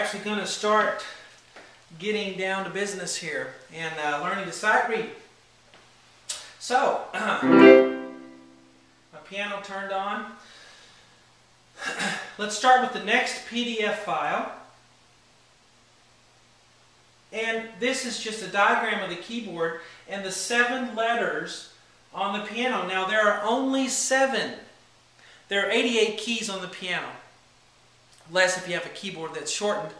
actually going to start getting down to business here and learning to sight read. So, my piano turned on. Let's start with the next PDF file. And this is just a diagram of the keyboard and the 7 letters on the piano. Now there are only 7. There are 88 keys on the piano. Less if you have a keyboard that's shortened.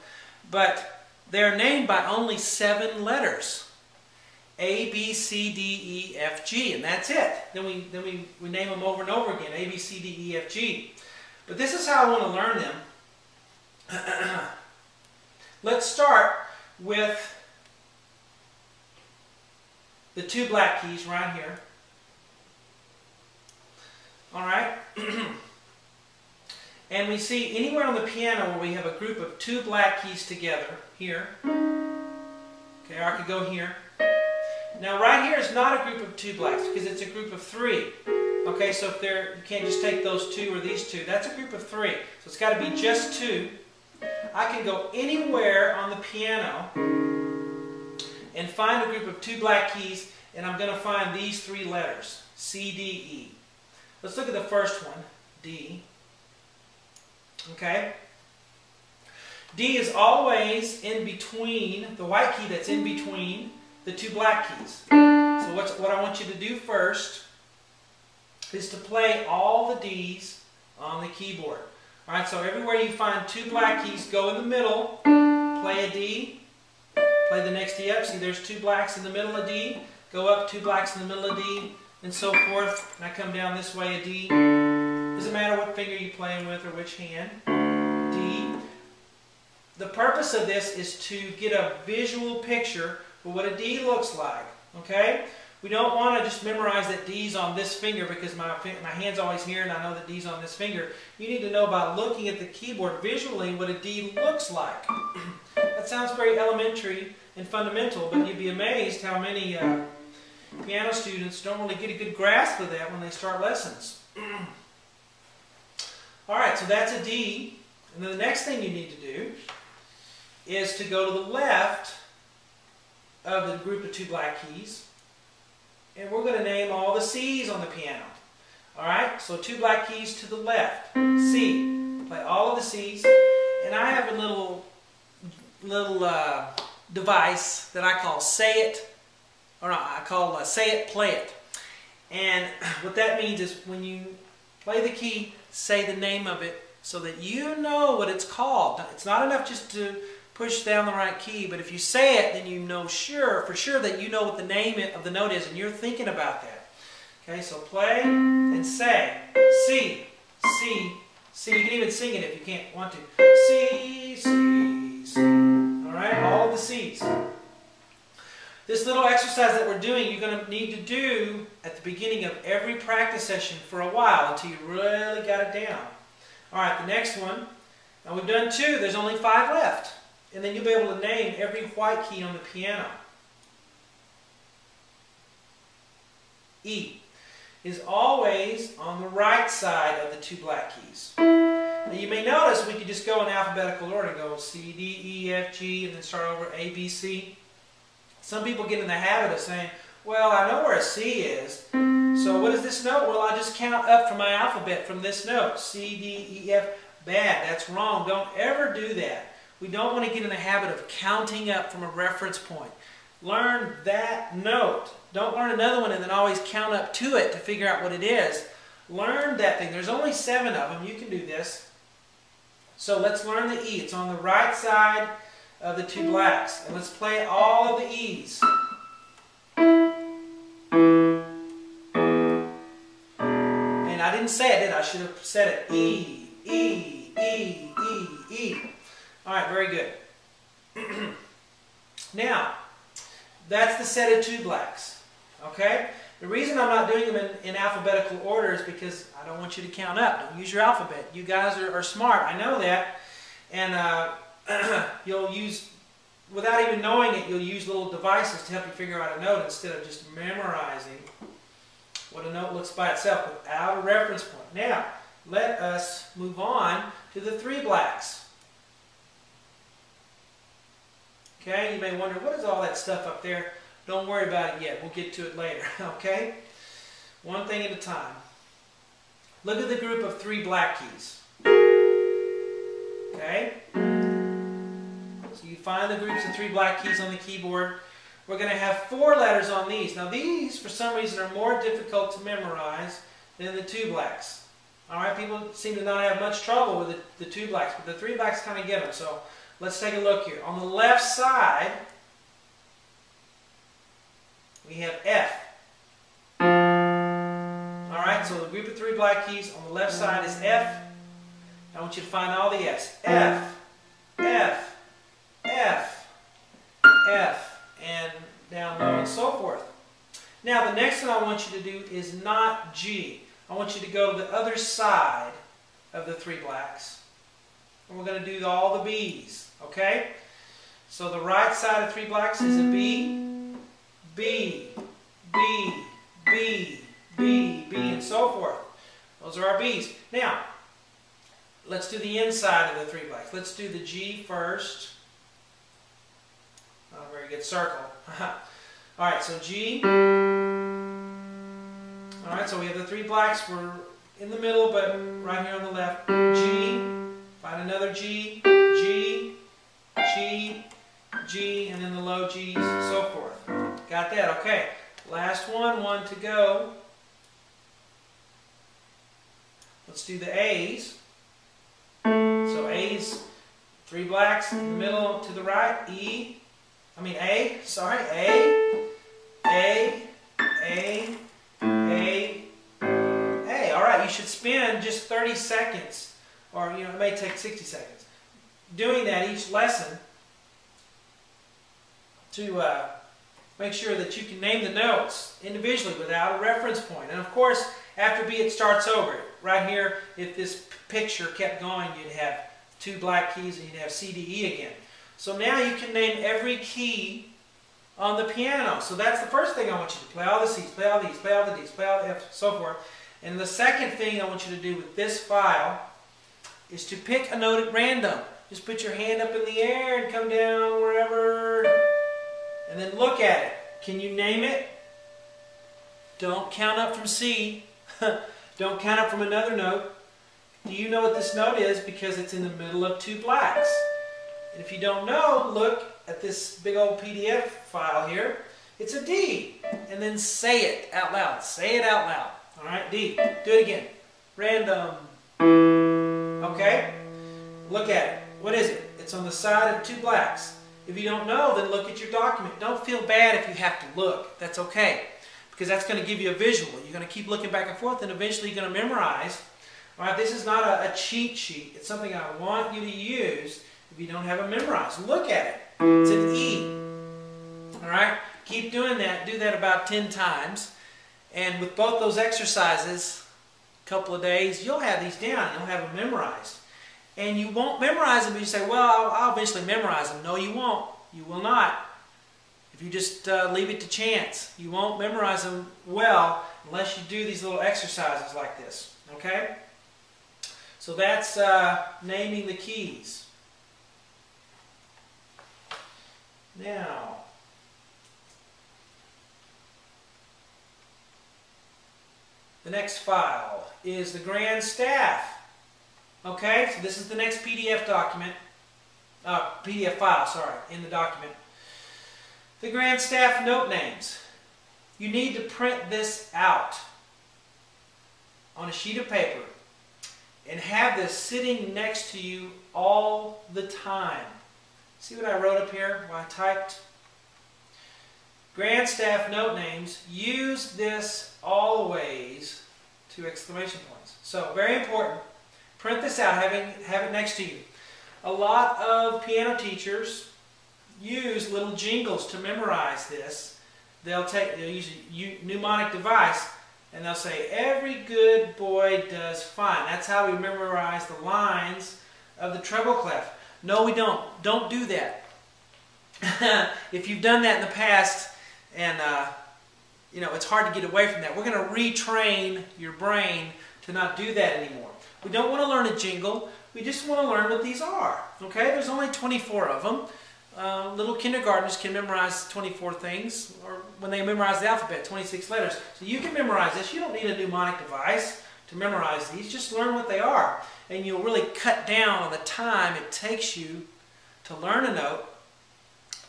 But they're named by only 7 letters. A, B, C, D, E, F, G. And that's it. Then we name them over and over again. A, B, C, D, E, F, G. But this is how I want to learn them. Let's start with the 2 black keys right here. Alright? And we see anywhere on the piano where we have a group of 2 black keys together, here. Okay, or I could go here. Now right here is not a group of 2 blacks because it's a group of 3. Okay, so if you can't just take those 2 or these 2. That's a group of 3. So it's got to be just 2. I can go anywhere on the piano and find a group of 2 black keys, and I'm going to find these 3 letters, C, D, E. Let's look at the first one, D. Okay? D is always in between, the white key that's in between the 2 black keys. So what I want you to do first is to play all the D's on the keyboard. Alright, so everywhere you find 2 black keys, go in the middle, play a D, play the next D up. See, there's 2 blacks in the middle of D, go up 2 blacks in the middle of D, and so forth. And I come down this way, a D. Doesn't matter what finger you're playing with or which hand. D. The purpose of this is to get a visual picture for what a D looks like. Okay? We don't want to just memorize that D's on this finger because my hand's always here and I know that D's on this finger. You need to know by looking at the keyboard visually what a D looks like. That sounds very elementary and fundamental, but you'd be amazed how many piano students don't really get a good grasp of that when they start lessons. Alright, so that's a D. And then the next thing you need to do is to go to the left of the group of 2 black keys. And we're going to name all the C's on the piano. Alright, so 2 black keys to the left. C. Play all of the C's. And I have a little device that I call Say It, or no, I call Say It, Play It. And what that means is when you play the key, say the name of it so that you know what it's called. It's not enough just to push down the right key, but if you say it, then you know for sure that you know what the name of the note is, and you're thinking about that. Okay, so play and say. C, C, C. You can even sing it if you can't want to. C, C, C. Alright, all of the C's. This little exercise that we're doing, you're going to need to do at the beginning of every practice session for a while until you really got it down. Alright, the next one. Now we've done 2, there's only 5 left. And then you'll be able to name every white key on the piano. E is always on the right side of the 2 black keys. Now you may notice we could just go in alphabetical order and go C, D, E, F, G, and then start over A, B, C. Some people get in the habit of saying, well, I know where a C is, so what is this note? Well, I just count up from my alphabet from this note. C, D, E, F. Bad. That's wrong. Don't ever do that. We don't want to get in the habit of counting up from a reference point. Learn that note. Don't learn another one and then always count up to it to figure out what it is. Learn that thing. There's only 7 of them. You can do this. So let's learn the E. It's on the right side of the 2 blacks. And let's play all of the E's. And I didn't say it, did I? I should have said it. E, E, E, E, E. Alright, very good. Now, that's the set of 2 blacks. Okay? The reason I'm not doing them in alphabetical order is because I don't want you to count up. Don't use your alphabet. You guys are smart. I know that. And you'll use, without even knowing it, you'll use little devices to help you figure out a note instead of just memorizing what a note looks by itself without a reference point. Now, let us move on to the 3 blacks. Okay, you may wonder, what is all that stuff up there? Don't worry about it yet. We'll get to it later. Okay? One thing at a time. Look at the group of 3 black keys. Okay? So you find the groups of 3 black keys on the keyboard. We're going to have 4 letters on these. Now these, for some reason, are more difficult to memorize than the 2 blacks. Alright, people seem to not have much trouble with the 2 blacks, but the 3 blacks kind of get them. So let's take a look here. On the left side, we have F. Alright, so the group of 3 black keys on the left side is F. I want you to find all the F's. F, F, F, F, and down low and so forth. Now the next thing I want you to do is not G. I want you to go to the other side of the 3 blacks. And we're going to do all the B's. Okay? So the right side of 3 blacks is a B, B, B, B, B, B, and so forth. Those are our B's. Now, let's do the inside of the 3 blacks. Let's do the G first. Oh, very good. Circle. Alright, so G. Alright, so we have the 3 blacks. We're in the middle, but right here on the left. G. Find another G. G. G. G. And then the low G's, and so forth. Got that? Okay. Last one to go. Let's do the A's. So A's, 3 blacks in the middle to the right. A, sorry, A. Alright, you should spend just 30 seconds, or it may take 60 seconds, doing that each lesson to make sure that you can name the notes individually without a reference point. And of course, after B it starts over. Right here, if this picture kept going, you'd have 2 black keys and you'd have C, D, E again. So now you can name every key on the piano. So that's the first thing I want you to play all the C's, play all these, play all the D's, play all the F's, so forth. And the second thing I want you to do with this file is to pick a note at random. Just put your hand up in the air and come down wherever, and then look at it. Can you name it? Don't count up from C. Don't count up from another note. Do you know what this note is? Because it's in the middle of 2 blacks. And if you don't know, look at this big old PDF file here. It's a D. And then say it out loud. Say it out loud. Alright, D. Do it again. Random. Okay? Look at it. What is it? It's on the side of 2 blacks. If you don't know, then look at your document. Don't feel bad if you have to look. That's okay. Because that's going to give you a visual. You're going to keep looking back and forth, and eventually you're going to memorize. Alright, this is not a cheat sheet. It's something I want you to use if you don't have it memorized. Look at it. It's an E. Alright? Keep doing that. Do that about 10 times. And with both those exercises, a couple of days, you'll have these down. You'll have them memorized. And you won't memorize them, but you say, well, I'll eventually memorize them. No, you won't. You will not. If you just leave it to chance, you won't memorize them well unless you do these little exercises like this. Okay? So that's naming the keys. Now, the next file is the grand staff. Okay, so this is the next PDF document, PDF file, sorry, in the document. The grand staff note names. You need to print this out on a sheet of paper and have this sitting next to you all the time. See what I wrote up here, what I typed? Grand staff note names, use this always, 2 exclamation points. So, very important. Print this out, have it next to you. A lot of piano teachers use little jingles to memorize this. They'll use a mnemonic device and they'll say, every good boy does fine. That's how we memorize the lines of the treble clef. No, we don't. Don't do that. If you've done that in the past and it's hard to get away from that, we're going to retrain your brain to not do that anymore. We don't want to learn a jingle. We just want to learn what these are. Okay? There's only 24 of them. little kindergartners can memorize 24 things, or when they memorize the alphabet, 26 letters. So you can memorize this. You don't need a mnemonic device to memorize these. Just learn what they are. And you'll really cut down on the time it takes you to learn a note.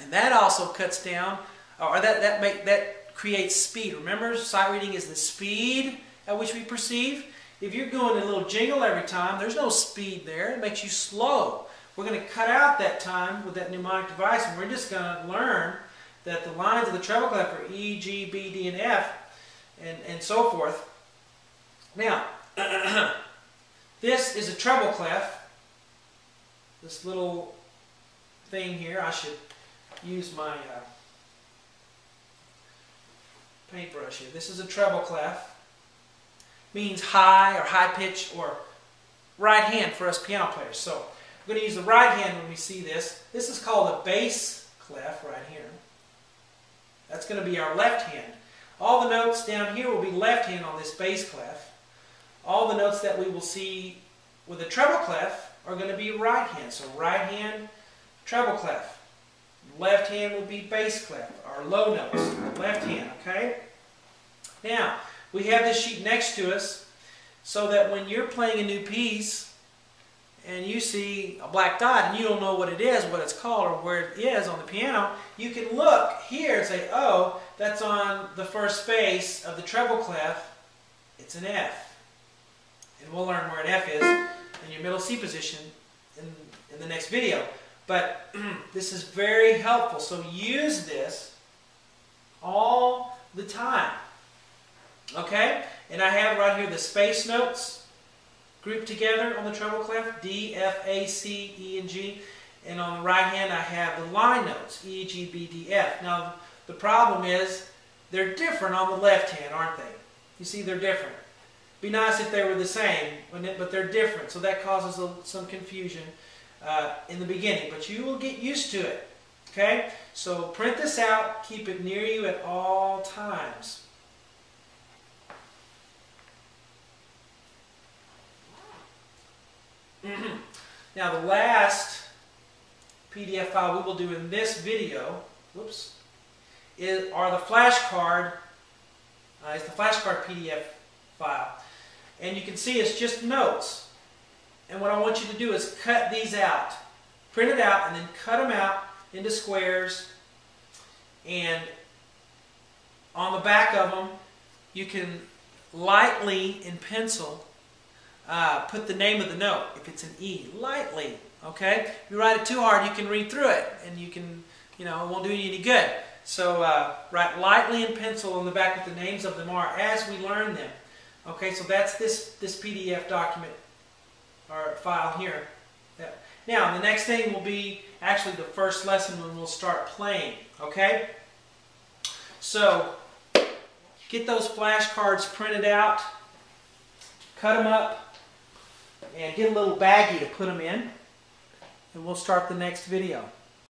And that also cuts down, or that creates speed. Remember, sight reading is the speed at which we perceive. If you're going a little jingle every time, there's no speed there. It makes you slow. We're going to cut out that time with that mnemonic device, and we're just going to learn that the lines of the treble clef are E, G, B, D, and F, and so forth. Now, this is a treble clef. This little thing here, I should use my paintbrush here. This is a treble clef. Means high or high pitch or right hand for us piano players. So we're going to use the right hand when we see this. This is called a bass clef right here. That's going to be our left hand. All the notes down here will be left hand on this bass clef. All the notes that we will see with a treble clef are going to be right hand. So right hand, treble clef. Left hand will be bass clef, our low notes, left hand, okay? Now, we have this sheet next to us so that when you're playing a new piece and you see a black dot and you don't know what it is, what it's called, or where it is on the piano, you can look here and say, oh, that's on the first space of the treble clef. It's an F. And we'll learn where an F is in your middle C position in the next video. But this is very helpful. So use this all the time. Okay? And I have right here the space notes grouped together on the treble clef, D, F, A, C, E, and G. And on the right hand I have the line notes, E, G, B, D, F. Now the problem is they're different on the left hand, aren't they? You see, they're different. Be nice if they were the same, but they're different. So that causes some confusion in the beginning. But you will get used to it. Okay? So print this out. Keep it near you at all times. Now the last PDF file we will do in this video, are the flashcard. It's the flashcard PDF file, and you can see it's just notes. And what I want you to do is cut these out, print it out, and then cut them out into squares. And on the back of them, you can lightly in pencil put the name of the note, if it's an E, lightly, okay? If you write it too hard, you can read through it, and you can, it won't do you any good. So write lightly in pencil on the back what the names of them are as we learn them. Okay, so that's this PDF document, or file here. Now, the next thing will be actually the first lesson when we'll start playing, okay? So, get those flashcards printed out, cut them up, and get a little baggie to put them in, and we'll start the next video.